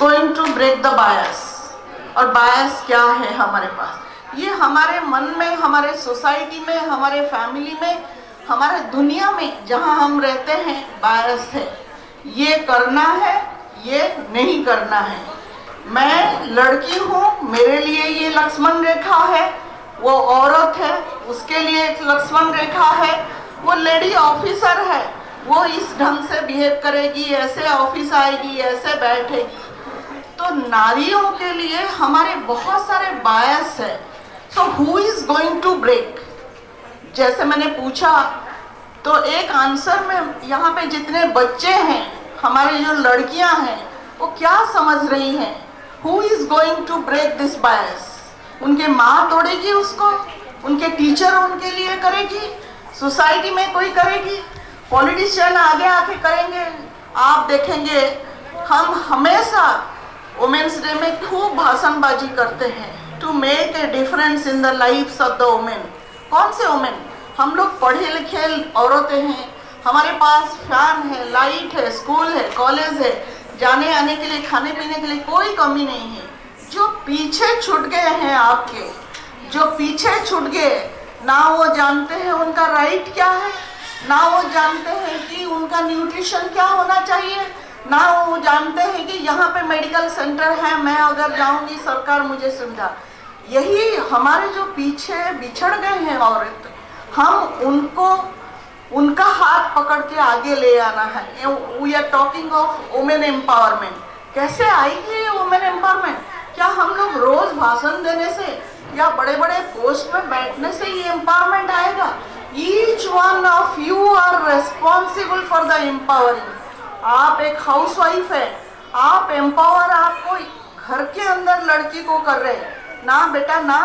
Going to break the bias? और bias क्या है हमारे पास? ये हमारे मन में, हमारे सोसाइटी में, हमारे फैमिली में, हमारे दुनिया में जहाँ हम रहते हैं बायस है। ये करना है, ये नहीं करना है। मैं लड़की हूँ, मेरे लिए ये लक्ष्मण रेखा है। वो औरत है, उसके लिए एक लक्ष्मण रेखा है। वो लेडी ऑफिसर है, वो इस ढंग से बिहेव करेगी, ऐसे ऑफिस आएगी, ऐसे बैठेगी। तो नारियों के लिए हमारे बहुत सारे बायस है। So who is going to break? जैसे मैंने पूछा तो एक आंसर में यहाँ पे जितने बच्चे हैं, हमारी जो लड़कियां हैं, वो क्या समझ रही हैं? Who is going to break this bias? उनके माँ तोड़ेगी उसको, उनके टीचर उनके लिए करेगी, सोसाइटी में कोई करेगी, पॉलिटिशियन आगे आके करेंगे। आप देखेंगे हम हमेशा वुमेन्स डे में खूब भाषणबाजी करते हैं to make a difference in the lifes of the women. कौन से वुमेन? हम लोग पढ़े लिखे औरतें हैं, हमारे पास फैन है, लाइट है, स्कूल है, कॉलेज है, जाने आने के लिए, खाने पीने के लिए कोई कमी नहीं है। जो पीछे छूट गए हैं, आपके जो पीछे छूट गए, ना वो जानते हैं उनका राइट क्या है, ना वो जानते हैं कि उनका न्यूट्रिशन क्या होना चाहिए, ना वो जानते हैं कि यहाँ पे मेडिकल सेंटर है, मैं अगर जाऊँगी सरकार मुझे सुविधा। यही हमारे जो पीछे बिछड़ गए हैं औरत, हम उनको उनका हाथ पकड़ के आगे ले आना है। We are talking of women empowerment. कैसे आएगी ये वुमेन एम्पावरमेंट? क्या हम लोग रोज भाषण देने से या बड़े बड़े पोस्ट में बैठने से ये एम्पावरमेंट आएगा? Each one of you are responsible for the empowering. आप एक हाउसवाइफ है, आप एम्पावर आपको घर के अंदर लड़की को कर रहे हैं ना। बेटा ना,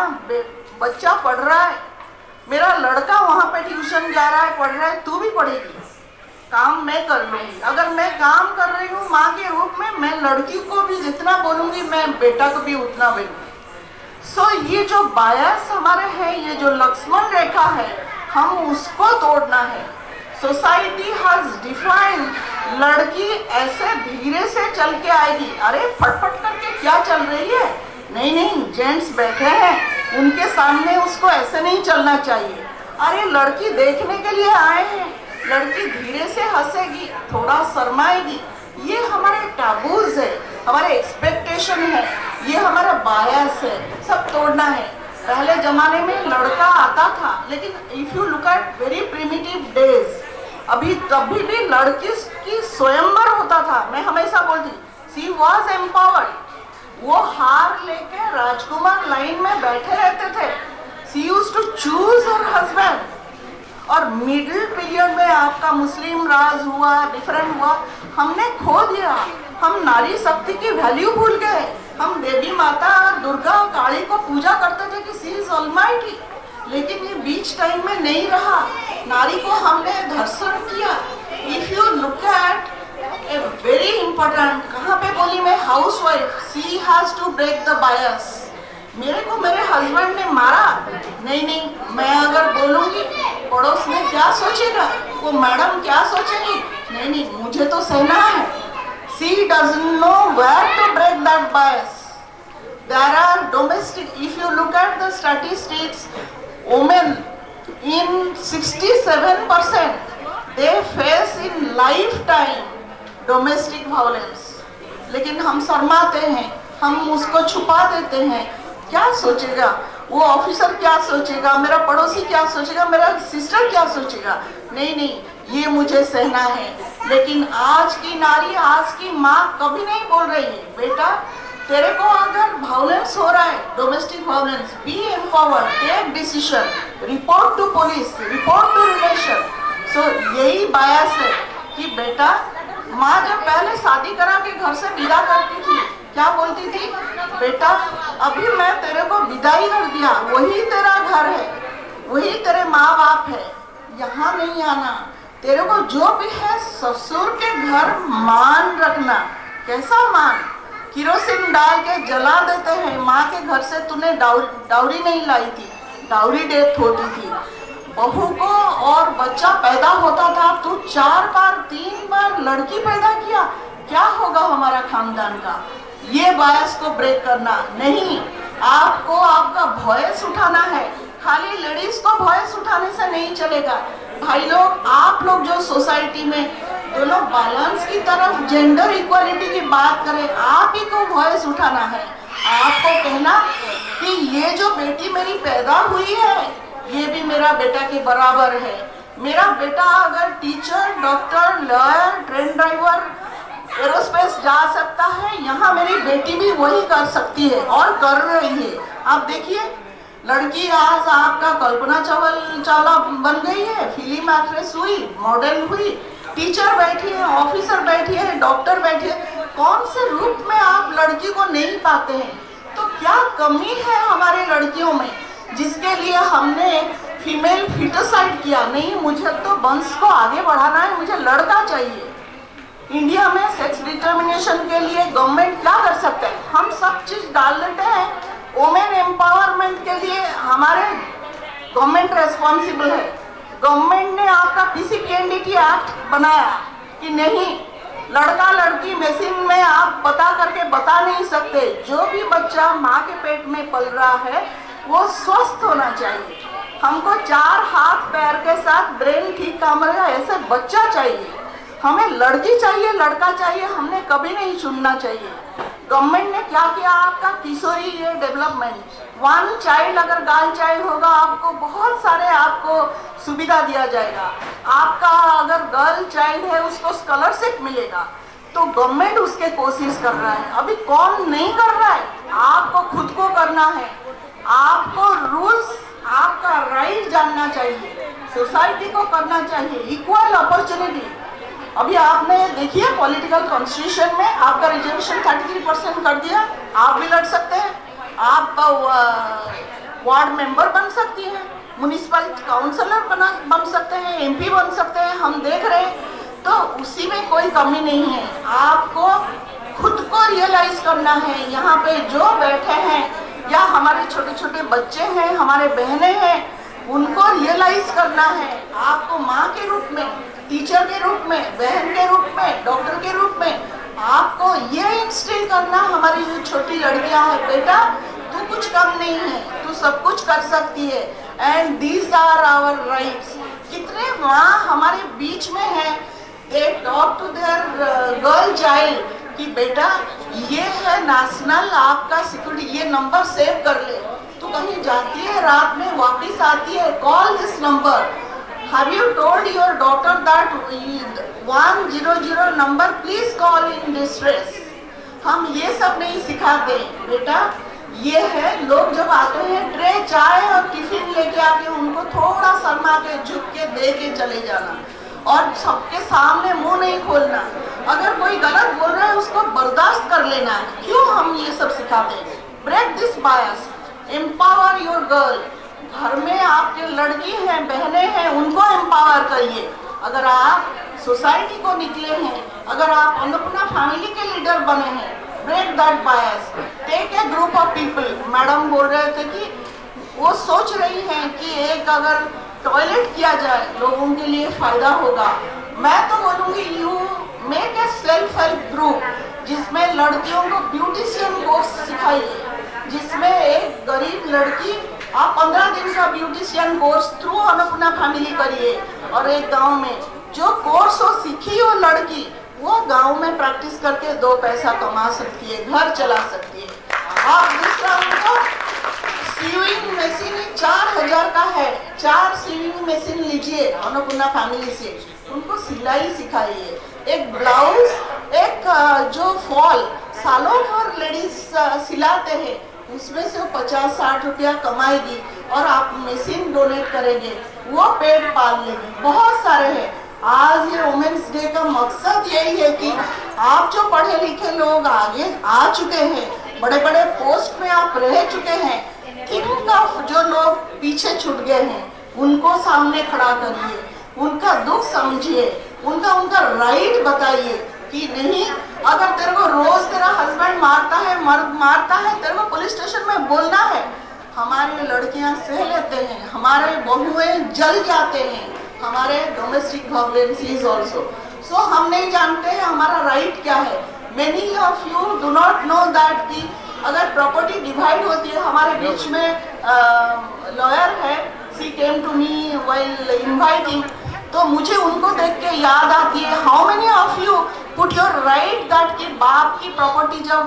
बच्चा पढ़ रहा है, मेरा लड़का वहाँ पे ट्यूशन जा रहा है, पढ़ रहा है, तू भी पढ़ेगी, काम मैं कर लूँगी। अगर मैं काम कर रही हूँ माँ के रूप में, मैं लड़की को भी जितना बोलूँगी, मैं बेटा को भी उतना बोलूँगी। सो ये जो बायस हमारे हैं, ये जो लक्ष्मण रेखा है, हम उसको तोड़ना है। सोसाइटी हैज डिफाइंड लड़की ऐसे धीरे से चल के आएगी। अरे फटफट करके क्या चल रही है? नहीं नहीं, जेंट्स बैठे हैं, उनके सामने उसको ऐसे नहीं चलना चाहिए। अरे लड़की देखने के लिए आए हैं, लड़की धीरे से हंसेगी, थोड़ा शर्माएगी। ये हमारे टैबूज है, हमारे एक्सपेक्टेशन है, ये हमारा बायस है, सब तोड़ना है। पहले जमाने में लड़का आता था, लेकिन if you look at very primitive days, अभी तभी भी लड़की की स्वयंवर होता था। मैं हमेशा बोलती, शी वॉज एम्पावर्ड। वो हार लेके राजकुमार लाइन में बैठे रहते थे। She used to choose her husband. और मिडिल पीरियड में आपका मुस्लिम राज हुआ, डिफरेंट हुआ, हमने खो दिया। हम नारी शक्ति की वैल्यू भूल गए। हम देवी माता दुर्गा काली को पूजा करते थे कि शी इज ऑलमाइटी, लेकिन ये बीच टाइम में नहीं रहा। नारी को हमने धर्षण किया। If you look at a very important, कहाँ पे बोली मैं, housewife, she has to break the bias. मेरे को मेरे हस्बैंड ने मारा, नहीं नहीं, मैं अगर बोलूँगी पड़ोस में क्या सोचेगा, वो मैडम क्या सोचेगी, नहीं नहीं, मुझे तो सहना है। She doesn't know where to break that bias. There are domestic, if you look at the statistics, women in 67% they face in lifetime domestic violence. लेकिन हम शर्माते हैं, हम उसको छुपा देते हैं। क्या सोचेगा वो ऑफिसर, क्या सोचेगा मेरा पड़ोसी, क्या सोचेगा मेरा सिस्टर, क्या सोचेगा, नहीं नहीं, ये मुझे सहना है। लेकिन आज की नारी, आज की माँ कभी नहीं बोल रही है, बेटा तेरे को अगर वायलेंस हो रहा है, domestic violence, be empowered, take decision, report to police, report to relation. So यही बायस है कि बेटा, माँ जब पहले शादी करा के घर से विदा करती थी, क्या बोलती थी, बेटा अभी मैं तेरे को विदाई कर दिया, वही तेरा घर है, वही तेरे माँ बाप है, यहाँ नहीं आना। तेरे को जो भी है ससुर के घर मान रखना। कैसा मान? किरोसिन डाल के जला देते हैं। माँ के घर से तूने डाउरी नहीं लाई थी, डाउरी डेथ होती थी। बहू को और बच्चा पैदा होता था, तू 4 बार 3 बार लड़की पैदा किया, क्या होगा हमारा खानदान का? ये बायस को ब्रेक करना नहीं, आपको आपका वॉइस उठाना है। खाली लेडीज को वॉइस उठाने से नहीं चलेगा। भाई लोग, आप लोग जो सोसाइटी में दोनों बैलेंस की तरफ जेंडर इक्वालिटी की बात करें, आप ही को वॉइस उठाना है। आपको कहना कि ये जो बेटी मेरी पैदा हुई है ये भी मेरा बेटा के बराबर है। मेरा बेटा अगर teacher, doctor, lawyer, train driver, aerospace जा सकता है, यहाँ मेरी बेटी भी वही कर सकती है और कर रही है। आप देखिए, लड़की आज आपका कल्पना चावला बन गई है, फिल्म एक्ट्रेस हुई, मॉडल हुई, टीचर बैठी है, ऑफिसर बैठी है, डॉक्टर बैठी है। कौन से रूप में आप लड़की को नहीं पाते हैं? तो क्या कमी है हमारे लड़कियों में जिसके लिए हमने फीमेल फिटोसाइड किया? नहीं, मुझे तो वंश को आगे बढ़ाना है, मुझे लड़का चाहिए। इंडिया में सेक्स डिटर्मिनेशन के लिए गवर्नमेंट क्या कर सकता है? हम सब चीज डाल देते हैं। वुमेन एम्पावरमेंट के लिए हमारे गवर्नमेंट रेस्पॉन्सिबल है। गवर्नमेंट ने आपका पीसीपीएनडीटी एक्ट बनाया कि नहीं, लड़का लड़की मशीन में आप पता करके बता नहीं सकते। जो भी बच्चा माँ के पेट में पल रहा है वो स्वस्थ होना चाहिए। हमको 4 हाथ पैर के साथ ब्रेन ठीक काम रहेगा ऐसे बच्चा चाहिए। हमें लड़की चाहिए, लड़का चाहिए, हमने कभी नहीं चुनना चाहिए। गवर्नमेंट ने क्या किया? आपका किशोरी ये डेवलपमेंट, 1 चाइल्ड अगर गर्ल चाइल्ड होगा आपको बहुत सारे आपको सुविधा दिया जाएगा। आपका अगर गर्ल चाइल्ड है उसको स्कॉलरशिप मिलेगा। तो गवर्नमेंट उसके कोशिश कर रहा है। अभी कौन नहीं कर रहा है? आपको खुद को करना है। आपको रूल्स, आपका राइट जानना चाहिए, सोसाइटी को करना चाहिए, इक्वल अपॉर्चुनिटी। अभी आपने देखिए पॉलिटिकल कॉन्स्टिट्यूशन में आपका रिजर्वेशन 33% कर दिया। आप भी लड़ सकते हैं, आप वार्ड मेंबर बन सकती हैं, म्युनिसिपल काउंसलर बन सकते हैं, एमपी बन सकते हैं, हम देख रहे हैं। तो उसी में कोई कमी नहीं है। आपको खुद को रियलाइज करना है। यहाँ पे जो बैठे हैं या हमारे छोटे छोटे बच्चे हैं, हमारे बहनें हैं, उनको रियलाइज करना है। आपको माँ के रूप में, टीचर के रूप में, बहन के रूप में, डॉक्टर के रूप में आपको ये इंस्टिल करना, हमारी जो छोटी लड़कियां हैं, बेटा तू कुछ कम नहीं है, तू सब कुछ कर सकती है। And these are our rights. कितने माँ हमारे बीच में है, they talk to their girl child कि बेटा ये है नेशनल आपका सिक्योरिटी, ये नंबर सेव कर ले। तू कहीं जाती है रात में वापस आती है, call this number. Have you told your daughter that 100 number please call in distress? हम ये सब नहीं सिखाते बेटा। ये है, लोग जब आते हैं ट्रे चाय और टिफिन लेके आके उनको थोड़ा शर्मा के झुक के दे के चले जाना और सबके सामने मुंह नहीं खोलना। अगर कोई गलत बोल रहा है उसको बर्दाश्त कर लेना। क्यों हम ये सब सिखाते हैं? Break this bias, empower your girl. घर में आपके लड़की हैं, बहनें हैं, उनको एम्पावर करिए। अगर आप सोसाइटी को निकले हैं, अगर आप अन्नपूर्णा फैमिली के लीडर बने हैं, break that bias, take a group of people. Madam बोल रहे थे कि वो सोच रही हैं कि एक अगर टॉयलेट किया जाए लोगों के लिए फायदा होगा। मैं तो बोलूँगी you make a self help group जिसमें लड़कियों को ब्यूटिशियन कोर्स सिखाइए, जिसमें एक गरीब लड़की आप 15 दिन का beautician course through Annapurna family करिए और एक गांव में जो कोर्स हो सीखी हो लड़की, वो गांव में प्रैक्टिस करके 2 पैसा कमा सकती है, घर चला सकती है। और दूसरा उनको सीविंग मशीन 4000 का है, 4 सीविंग मशीन लीजिए अन्नपूर्णा फैमिली से, उनको सिलाई सिखाइए। एक ब्लाउज, एक जो फॉल सालों भर लेडीज सिलाते हैं उसमें से वो 50-60 रुपया कमाएगी और आप मशीन डोनेट करेंगे, वो पेट पाल लेगी। बहुत सारे हैं। आज ये वुमेन्स डे का मकसद यही है कि आप जो पढ़े लिखे लोग आगे आ चुके हैं, बड़े बड़े पोस्ट में आप रह चुके हैं, थिंक ऑफ जो लोग पीछे छूट गए हैं, उनको सामने खड़ा करिए, उनका दुख समझिए, उनका राइट बताइए कि नहीं, अगर तेरे को रोज तेरा हस्बैंड मारता है, मर्द मारता है, तेरे को पुलिस स्टेशन में बोलना है। हमारी लड़कियां सह लेते हैं, हमारे बहुएं जल जाते हैं, हमारे डोमेस्टिक वायलेंस इज ऑल्सो। सो हम नहीं जानते हैं हमारा राइट क्या है। Many of you do not know that कि अगर प्रॉपर्टी डिवाइड होती है, हमारे बीच में लॉयर है, she came to me while inviting, तो मुझे उनको देख के याद आती है, how many of you put your right that कि बाप की प्रॉपर्टी जब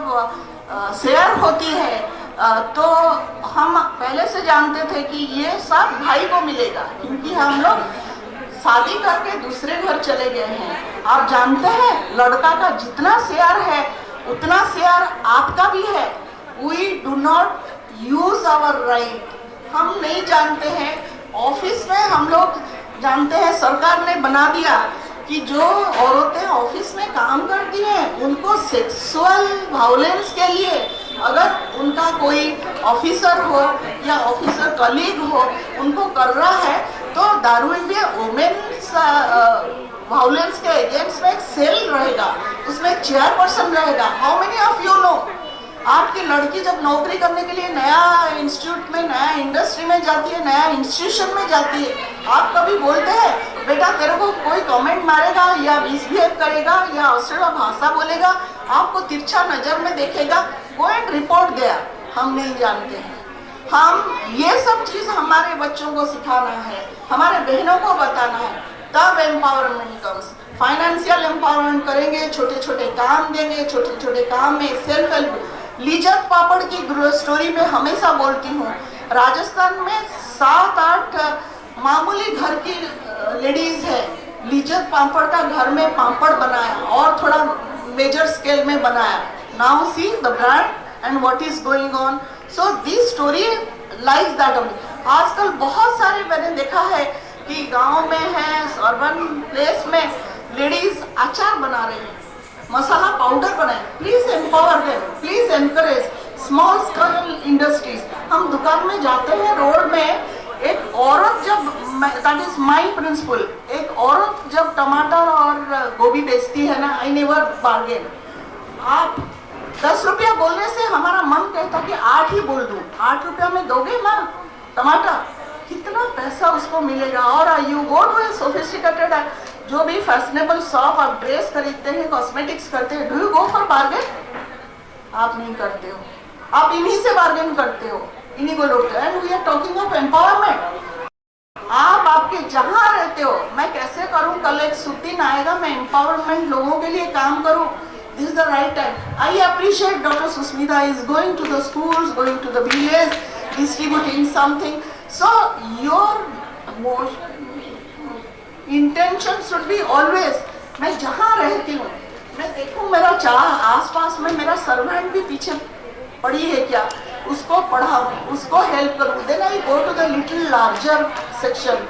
शेयर होती है तो हम पहले से जानते थे कि ये सब भाई को मिलेगा, क्योंकि हम लोग शादी करके दूसरे घर चले गए हैं। आप जानते हैं लड़का का जितना शेयर है उतना शेयर आपका भी है। We do not use our right। हम नहीं जानते हैं, ऑफिस में हम लोग जानते हैं सरकार ने बना दिया कि जो औरतें ऑफिस में काम करती हैं उनको सेक्सुअल वायलेंस के लिए अगर उनका कोई ऑफिसर हो या ऑफिसर कलीग हो उनको कर रहा है तो there will be women's violence के अगेंस्ट में एक सेल रहेगा, उसमें चेयरपर्सन रहेगा। How many of you know, आपकी लड़की जब नौकरी करने के लिए नया इंस्टीट्यूट में, नया इंडस्ट्री में जाती है, नया इंस्टीट्यूशन में जाती है, आप कभी बोलते हैं बेटा तेरे को कोई कमेंट मारेगा या मिसबिहेव करेगा या अश्लील भाषा बोलेगा, आपको तिरछा नजर में देखेगा, गो एंड रिपोर्ट देयर। हम नहीं जानते हैं। हम ये सब चीज हमारे बच्चों को सिखाना है, हमारे बहनों को बताना है, तब एम्पावरमेंट कम्स। फाइनेंशियल एम्पावरमेंट करेंगे, छोटे छोटे काम देंगे, छोटे छोटे काम में सेल्फ हेल्प। लिज्जत पापड़ की स्टोरी में हमेशा बोलती हूँ, राजस्थान में 7-8 मामूली घर की लेडीज है, लिज्जत पापड़ का घर में पापड़ बनाया और थोड़ा मेजर स्केल में बनाया। Now see the brand and what is going on. So this story like that only. आजकल बहुत सारे मैंने देखा है कि गांव में है, अर्बन प्लेस में लेडीज अचार बना रही हैं, मसाला पाउडर बनाए। Please empower them, please encourage small scale industries. हम दुकान में जाते हैं, रोड में एक औरत जब, दैट इज माई प्रिंसिपल, एक औरत जब टमाटर और गोभी बेचती है ना, आई नेवर बार्गेन। आप 10 रुपया बोलने से हमारा मन कहता कि 8 ही बोल दूं, 8 रुपया में दोगे ना टमाटर, कितना पैसा उसको मिलेगा। और you go to a sophisticated, जो भी फैशनेबल शॉप, आप ड्रेस खरीदते हैं, कॉस्मेटिक्स करते हैं, do you go for bargain? आप नहीं करते हो, आप इन्हीं से बार्गेन करते हो, इन्हीं को लूटते हो। And we are talking of empowerment. आप आपके जहां रहते हो, मैं कैसे करूं, कल एक सुदिन आएगा मैं एम्पावरमेंट लोगों के लिए काम करूं, this is the right time. I appreciate Dr. Susmita is going to the schools, going to the village, distributing something. So your intention should be always, मैं जहाँ रहती हूँ मैं देखूँ मेरा आसपास में मेरा सर्वेंट भी पीछे पड़ी है क्या, उसको पढ़ाऊँ, उसको हेल्प करूँ। Then I go to the little larger section,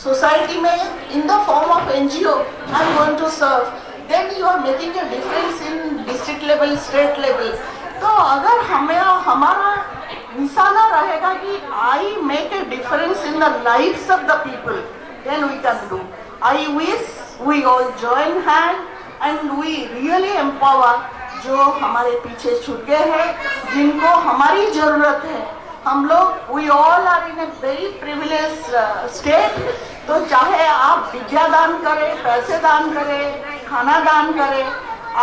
society में in the form of NGO I am going to serve. Then you are making a difference in district level, state level. तो अगर हमें हमारा निशाना रहेगा कि I make a difference in the lives of the people, then we can do. I wish we all join hand and we really empower जो हमारे पीछे छूट गए हैं, जिनको हमारी जरूरत है। हम लोग we all are in a very privileged state, तो चाहे आप विद्या दान करें, पैसे दान करें, खाना दान करें,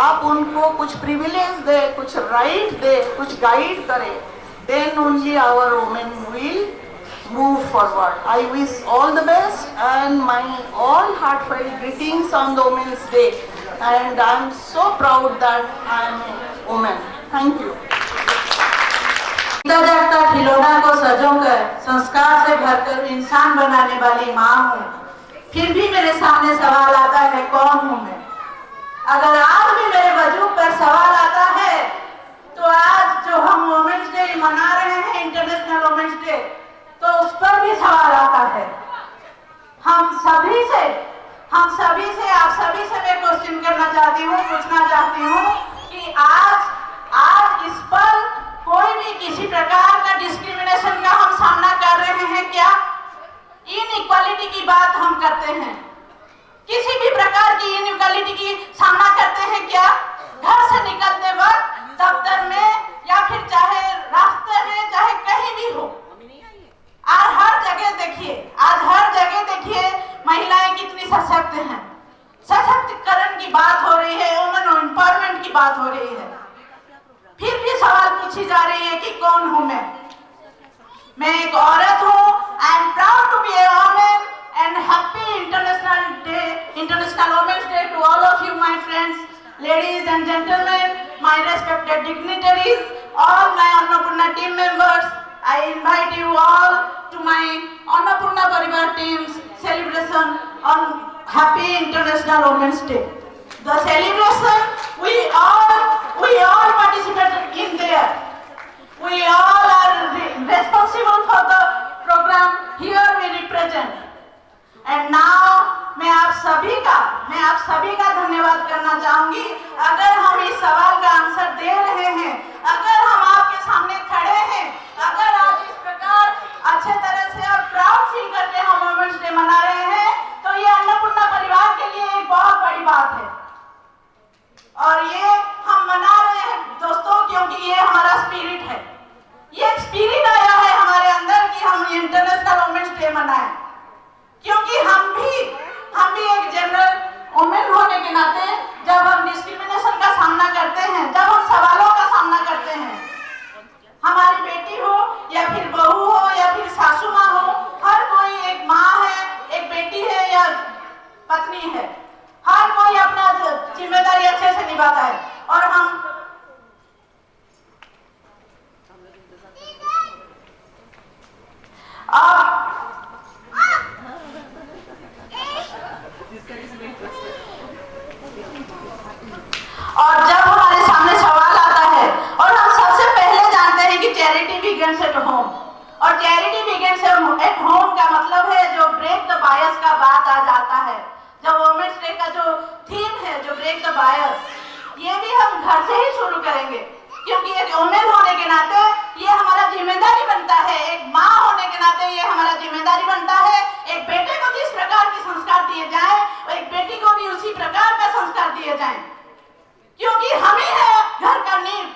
आप उनको कुछ प्रिविलेज दे, कुछ राइट दे, कुछ गाइड करें, then only our women will move forward. I wish all the best and my all heartfelt greetings on the Women's Day, and I am so proud that I am a woman. Thank you. जागता खिलौना को सजोकर संस्कार से भरकर इंसान बनाने वाली माँ हूँ, फिर भी मेरे सामने सवाल आता है कौन हूँ मैं। अगर आज भी मेरे वजूद पर सवाल आता है तो आज जो हम वुमेन्स डे मना रहे हैं, इंटरनेशनल वुमेन्स डे, तो उस पर भी सवाल आता है। हम सभी से आप सभी से मैं क्वेश्चन करना चाहती हूँ, पूछना चाहती हूँ कि आज इस पर कोई भी किसी प्रकार का डिस्क्रिमिनेशन का हम सामना कर रहे हैं क्या? इनइक्वालिटी की बात हम करते हैं, किसी भी प्रकार की इनइक्वालिटी की सामना करते हैं क्या? घर से निकलते वक्त, दफ्तर में या फिर चाहे रास्ते में, चाहे कहीं भी हो, आज हर जगह देखिए महिलाएं कितनी सशक्त हैं। सशक्तिकरण की बात हो रही है, वुमेन एम्पावरमेंट की बात हो मैं एक औरत हूँ. I am proud to be a woman and happy International Women's Day to all of you, my friends, ladies and gentlemen, my respected dignitaries, all my Annapurna team members. I invite you all to my Annapurna Parivar team's celebration on Happy International Women's Day. The celebration, we all participated in there. We all are responsible for the program. Here we represent. And now मैं आप सभी का धन्यवाद करना चाहूंगी. अगर हम इस सवाल का आंसर दे रहे हैं, अगर हम आपके सामने खड़े हैं, अगर आप इस प्रकार अच्छे तरह से और प्राउड फील करके हम वुमेन्स डे मना रहे हैं, तो ये अन्नपूर्णा परिवार के लिए एक बहुत बड़ी बात है. और ये हम मना रहे हैं दोस्तों, क्योंकि ये हमारा स्पिरिट है. ये स्पिरिट आया है हमारे अंदर कि हम इंटरनेशनल वुमेन्स डे मनाएं, क्योंकि हम भी एक जनरल वुमेन होने के नाते जब हम डिस्क्रिमिनेशन का सामना करते हैं, जब हम सवालों का सामना करते हैं, हमारी बेटी हो या फिर बहू हो या फिर सासू माँ हो, हर कोई एक माँ है, एक बेटी है या पत्नी है, हर कोई अपना जिम्मेदारी अच्छे से निभाता है. और हम और जब हमारे सामने सवाल आता है, और हम सबसे पहले जानते हैं कि चैरिटी बिगिंस एट होम, और चैरिटी बिगिंस एट होम का मतलब है जो ब्रेक द बायस का बात आ जाता है. जो वुमेन्स डे का जो थीम है, जो ब्रेक द बायस, ये भी हम घर से ही शुरू करेंगे, क्योंकि एक वुमेन होने के नाते ये हमारा जिम्मेदारी बनता है, एक माँ होने के नाते ये हमारा जिम्मेदारी बनता है. एक बेटे को जिस प्रकार के संस्कार दिए जाए, एक बेटी को भी उसी प्रकार का संस्कार दिए जाए, क्योंकि हम ही है घर का नींव.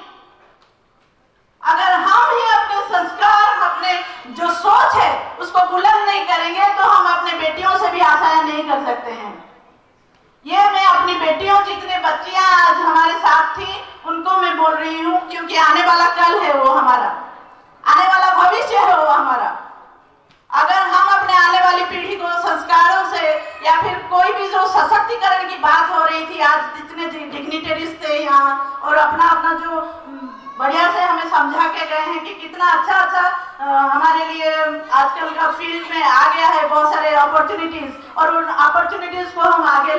अगर हम ही अपने संस्कार, अपने जो सोच है उसको बुलंद नहीं करेंगे, तो हम अपने बेटियों से भी आशाएं नहीं कर सकते हैं. ये मैं अपनी बेटियों, जितने बच्चियां आज हमारे साथ थी, उनको मैं बोल रही हूँ, क्योंकि आने वाला कल है वो हमारा, आने वाला भविष्य है वो हमारा. अगर हम अपने आने वाली पीढ़ी को संस्कारों से, या फिर कोई भी जो सशक्तिकरण की बात हो रही थी, आज जितने डिग्निटरीज थे यहाँ और अपना जो बढ़िया से हमें समझा के गए हैं कि कितना अच्छा हमारे लिए आजकल का फील्ड में आ गया है, बहुत सारे अपॉर्चुनिटीज, और उन अपॉर्चुनिटीज को हम आगे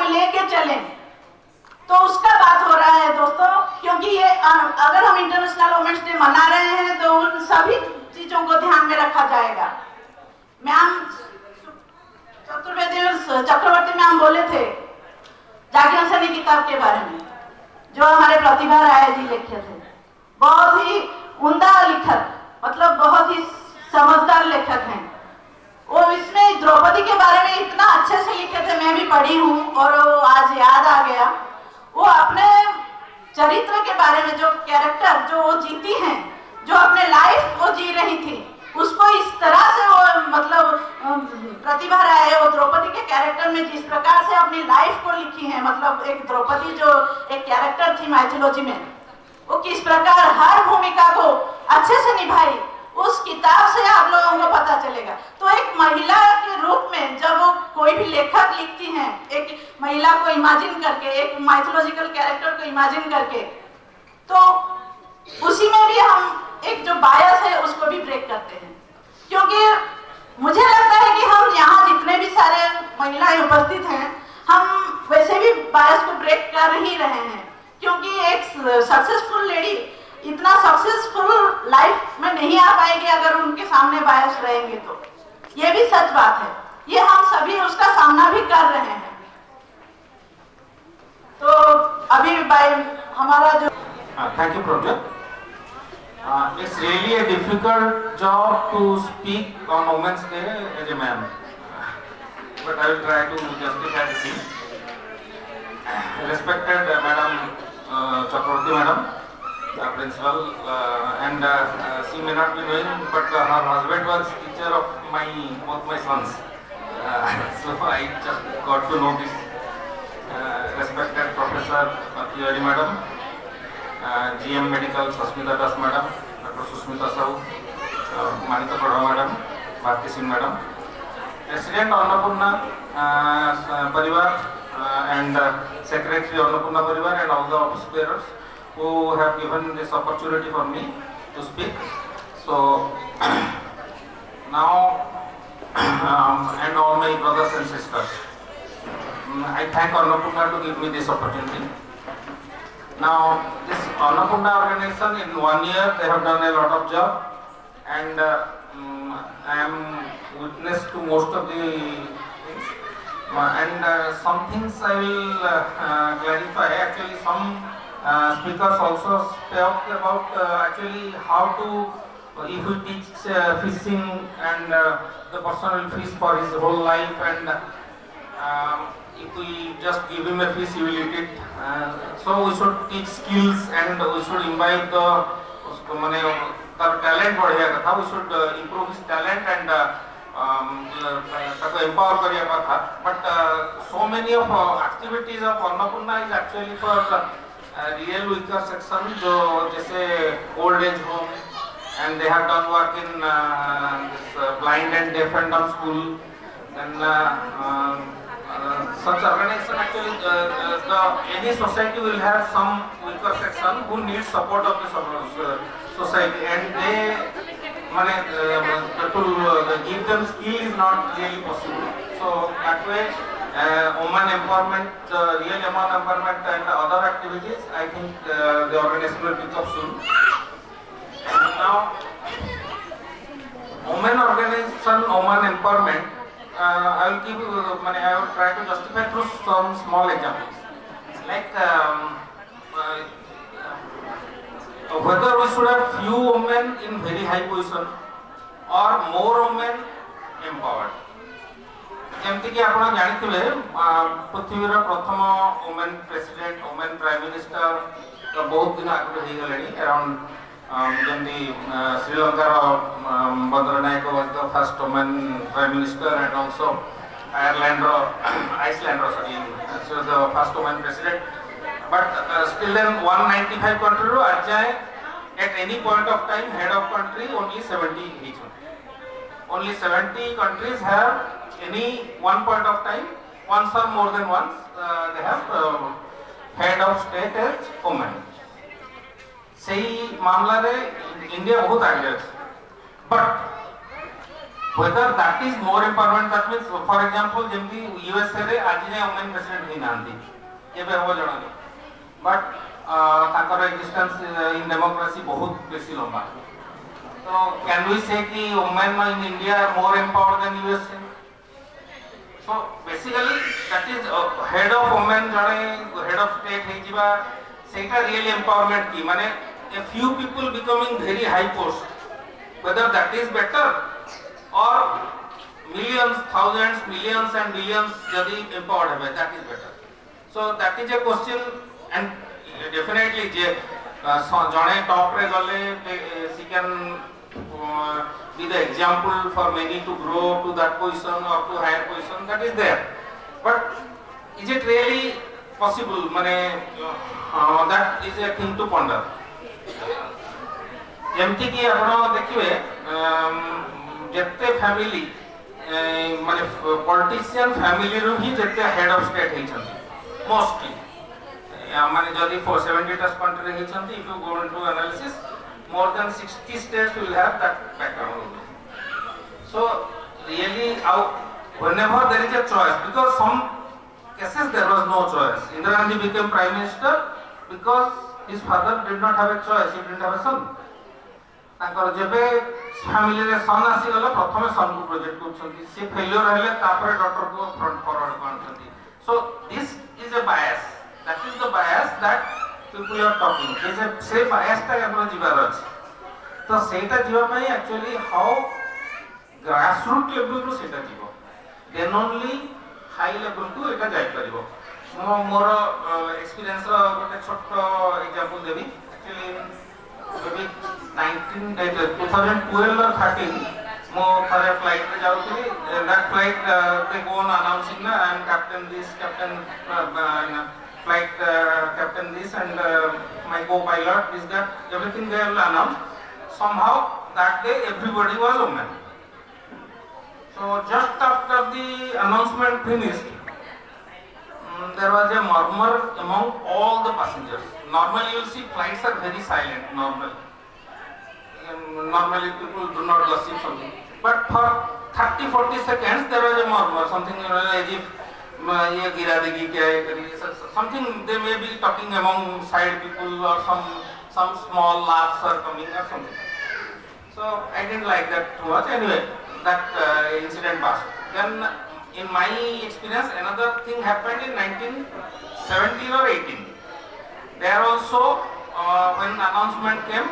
लेके चलें, तो उसका बात हो रहा है दोस्तों. क्योंकि ये अगर हम इंटरनेशनल वुमेन्स डे मना रहे हैं, तो उन सभी चीजों को ध्यान में रखा जाएगा. मैम चक्रवर्ती मैम बोले थे जाज्ञसेनी किताब के बारे में, जो हमारे प्रतिभा राय जी लिखे थे. बहुत ही उम्दा लेखक, मतलब बहुत ही समझदार लेखक हैं वो. इसमें द्रौपदी के बारे में इतना अच्छे से लिखे थे, मैं भी पढ़ी हूँ और वो आज याद आ गया. वो अपने चरित्र के बारे में, जो कैरेक्टर जो वो जीती हैं, जो अपने लाइफ वो जी रही थी, उसको इस तरह से वो मतलब प्रतिभा राय है वो द्रौपदी के कैरेक्टर में जिस प्रकार से अपनी लाइफ को लिखी है, मतलब एक द्रौपदी जो एक कैरेक्टर थी माइथोलॉजी में, वो किस प्रकार हर भूमिका को अच्छे से निभाई, उस किताब से आप लोगों को पता चलेगा. तो एक महिला के रूप में जब वो कोई भी लेखक लिखती हैं, एक महिला को इमेजिन करके, एक माइथोलॉजिकल कैरेक्टर को इमेजिन करके, तो उसी में भी हम एक जो बायस है उसको भी ब्रेक करते हैं. क्योंकि मुझे लगता है कि हम यहाँ जितने भी सारे महिलाएं उपस्थित हैं, हम वैसे भी बायस को ब्रेक कर ही रहे हैं. क्योंकि एक सक्सेसफुल लेडी इतना सक्सेसफुल लाइफ में नहीं आ पाएगी अगर उनके सामने बायस रहेंगे. तो ये भी सच बात है, ये हम सभी उसका सामना भी कर रहे हैं. तो अभी हमारा जो thank you project. It's really a difficult job to speak on Women's Day as a man, but I will try to justify the same. Respected Madam Chakravarti Madam, the principal, and she may not be knowing, but her husband was teacher of both my sons. So I just got to know this. Respected Professor Tiwari Madam, GM Medical Sasmita Das Madam, Dr. Susmita Sahu, Manika Pradha Madam, Bharti Singh Madam, President Annapurna Parivar and Secretary Annapurna Parivar and all the office bearers who have given this opportunity for me to speak. So now and all my brothers and sisters, I thank Annapurna to give me this opportunity. Now this Annapurna organization, in 1 year they have done a lot of job, and I am witness to most of the things, and some things I will clarify. Actually some speakers also spoke about actually how to, if we teach fishing and the person will fish for his whole life, and if we just give him a fish he will eat it. So we should teach skills and we should imbibe the talent बढ़िया कथा. We should improve his talent and empower करिया कथा. But so many of activities of Annapurna is actually for real weaker section, जो जैसे old age home, and they have done work in this blind and deaf and dumb school. Then such organization actually any society will have some weaker section who needs support of the society, and they to give them skill is not really possible. So that way women empowerment, real women empowerment and other activities, I think the organization will pick up soon. Now women organization, women empowerment, I will give I will try to justify through some small examples. Like whether we should have few women in very high position or more women empowered. ଯେମିତି କି ଆପଣ ଜାଣିଥିବେ ପୃଥିବୀର ପ୍ରଥମ women president, women Prime minister ବହୁତ ଦିନ ଆଗରୁ ହେଇଗଲେଣି. ଆରାଉଣ୍ଡ ଯେମିତି ଶ୍ରୀଲଙ୍କାର ବଦ୍ରନାୟକ was the first woman prime minister, and also Icelandର so the first woman president. But still then 195 country aaj jaye at any point of time head of country only 70 each. Only 70 countries have any one point of time, once or more than once, they have head of state as women. Sei मामला रे India बहुत आगे है. But whether that is more empowerment, that means for example जेमती USA रे आज जाए women president ही नांदी, ये भी हो जाना नहीं. But Takar existence in democracy बहुत बेसी लंबा. So can we say कि women in India are more empowered than USA? So basically that is head of women जड़े head of state है जीवा सेका real empowerment की माने a few people becoming very high post, whether that is better or millions, thousands, millions and billions यदि empowered है, that is better. So that is a question, and definitely जे जड़े top रे गले she can be the example for many to grow to that position or to higher position, that is there. But is it really possible? माने that is a thing to ponder. जेमती कि आपण देखिबे जत्ते family माने politician family रो ही जत्ते head of state हे छथि mostly माने जदी 470 टा कंट्री हे छथि. If you go into analysis more than 60 states will have that background. So really whenever there is a choice, because some cases there was no choice. Indira Gandhi became prime minister because his father did not have a choice, he didn't have a son. ताकर जेबे family रे सन आसी गला प्रथमे सन को project करछंती, से failure हेले तापर doctor को फ्रंट फॉरवर्ड करछंती. So this is a bias, that is the bias that people are talking. से bias ता अपन जीवार अछि. तो सेटा जीवा पई एक्चुअली हाउ ग्रासरूट लेवल रो सेटा जीवो, देन ओनली हाई लेवल को एटा जाय परिबो. मोर एक्सपीरियंस रो गोटे छोट example Devi. Actually maybe 2012 or 13 mo thare flight re jautili. That flight they go on announcing na I am captain this, captain flight captain this, and my co-pilot is that, everything they will announce. somehow that day everybody was women. So just after the announcement finished, there was a murmur among all the passengers. Normally you will see flights are very silent, normally people do not gossip something. But for 30-40 seconds there was a murmur, something as if ye gira degi kya ye kari, something they may be talking among side people, or some small laughs are coming or something. So I didn't like that too much. Anyway, that incident passed. Then in my experience, another thing happened in 1917 or 18. There also, when announcement came,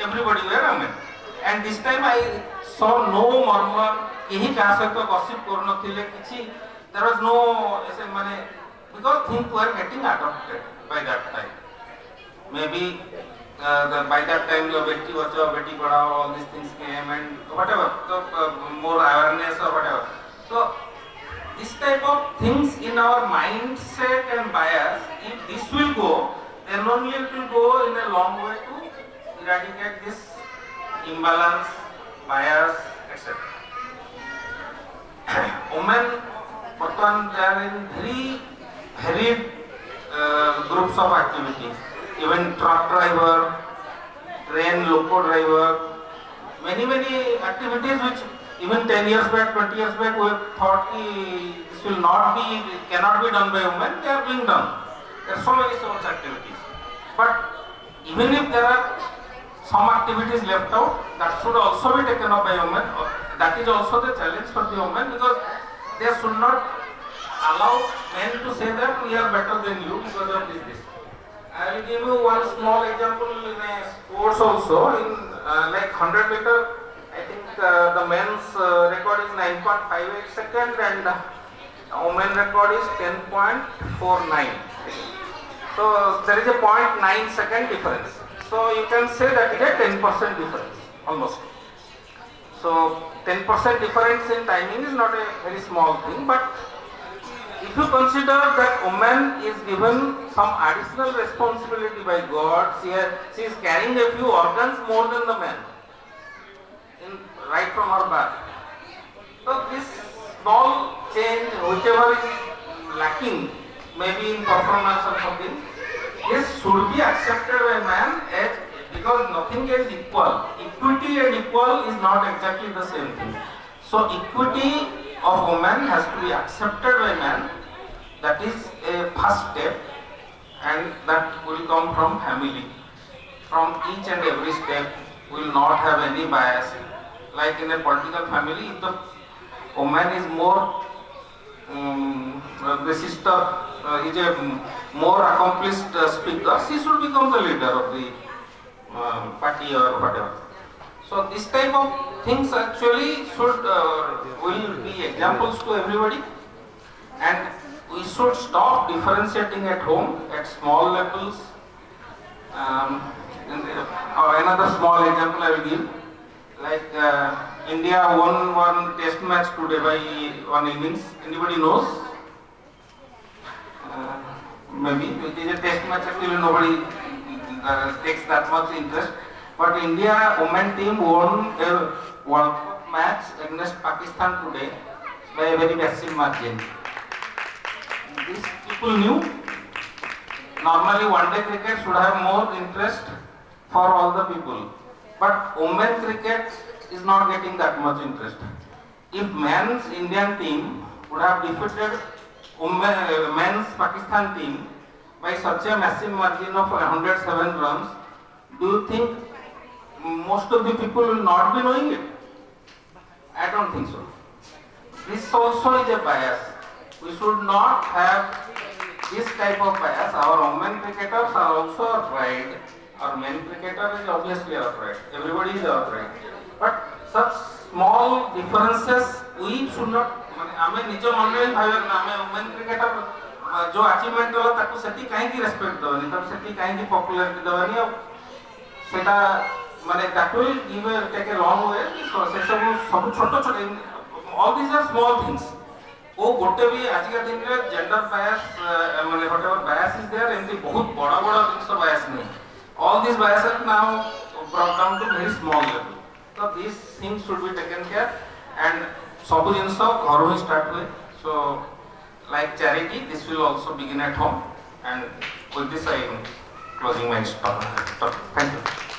everybody were women. And this time I saw no murmur, kehi kaha saito gossip karunathile kichi. There was no money, because things were getting adopted by that time. Maybe by that time the Beti Bachao, Beti Padhao, all these things came, and whatever, more awareness or whatever. So this type of things in our mindset and bias, if this will go, then only it will go in a long way to eradicate this imbalance, bias, etc. Women, they are in very varied groups of activities. Even truck driver, train loco driver, many activities which even 10 years back, 20 years back, we thought this will not be, cannot be done by women, they are being done. There are so many such activities. But even if there are some activities left out, that should also be taken up by women. That is also the challenge for the women, because they should not allow men to say that we are better than you because of this. I will give you one small example in a sports also. In like 100 meter, I think the men's record is 9.58 seconds and the women's record is 10.49. So there is a 0.9 second difference. So you can say that it is a 10% difference almost. So 10% difference in timing is not a very small thing, but if you consider that woman is given some additional responsibility by God, she is carrying a few organs more than the man, right from her birth. So this small change, whichever is lacking, maybe in performance or something, this should be accepted by man, because nothing is equal. Equity and equal is not exactly the same thing. So equity of woman has to be accepted by man. That is a first step, and that will come from family. From each and every step, we will not have any bias. Like in a political family, if the woman is more the sister is a more accomplished speaker, she should become the leader of the party or whatever. So this type of things actually should will be examples to everybody, and we should stop differentiating at home at small levels. Or another small example I will give, like India won one test match today by one innings. Anybody knows? Maybe it is a test match, actually nobody takes that much interest. But India women team won a World Cup match against Pakistan today by a very massive margin. These people knew. Normally one-day cricket should have more interest for all the people. But women cricket is not getting that much interest. If men's Indian team would have defeated men's Pakistan team by such a massive margin of 107 runs, do you think most of the people will not be knowing it? I don't think so. This also is a bias. We should not have this type of bias. Our women cricketers are also our pride. Our men cricketer is obviously our pride. Everybody is our pride. But such small differences we should not. आमे निज मन में भावे आमे women cricketer जो achievement होला ताकू सेठी काहे की रेस्पेक्ट दवनी तब सेठी काहे की पॉपुलैरिटी दवनी अब सेटा माने that will give take a long way so से सब छोट छोट all these are small things ओ गोटे भी आज का दिन रे जेंडर बायस माने व्हाटएवर बायस इज देयर एमती बहुत बड़ा बड़ा जिंस बायस नहीं. All these biases now brought down to very small level. So these things should be taken care, and ସବୁ ଜିନିଷ ଘରୁ ହିଁ start ହୁଏ. So like charity, this will also begin at home, and with this I am closing my talk. Thank you.